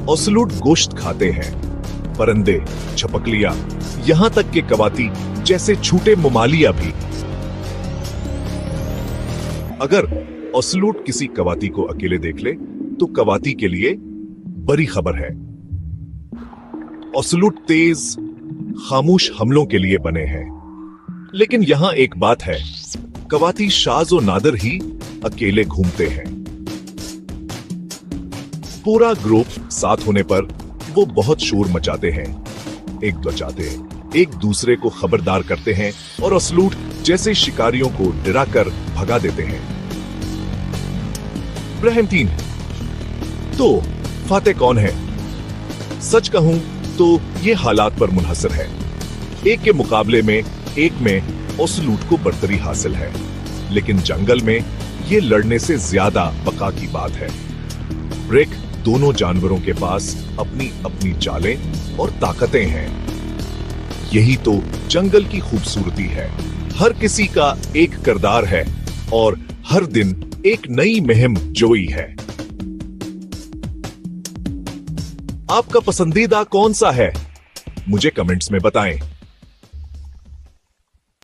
ओसलूट गोश्त खाते हैं, परिंदे, छपकलियां, यहां तक के कवाती जैसे छोटे ममालिया भी। अगर ओसलूट किसी कवाती को अकेले देख ले तो कवाती के लिए बड़ी खबर है। ओसलूट तेज, खामोश हमलों के लिए बने हैं। लेकिन यहां एक बात है, कवाती शाज और नादर ही अकेले घूमते हैं। पूरा ग्रुप साथ होने पर वो बहुत शोर मचाते हैं, एक दूसरे को खबरदार करते हैं और ओसलूट जैसे शिकारियों को डराकर भगा देते हैं। इब्राहिम 3। तो फातेह कौन है? सच कहूं तो ये हालात पर मुनहसर है। एक के मुकाबले में एक में ओसलूट को बर्तरी हासिल है, लेकिन जंगल में ये लड़ने से ज्यादा बका की बात है। रिक, दोनों जानवरों के पास अपनी अपनी चालें और ताकतें हैं। यही तो जंगल की खूबसूरती है। हर किसी का एक किरदार है और हर दिन एक नई मुहिम जोई है। आपका पसंदीदा कौन सा है? मुझे कमेंट्स में बताएं।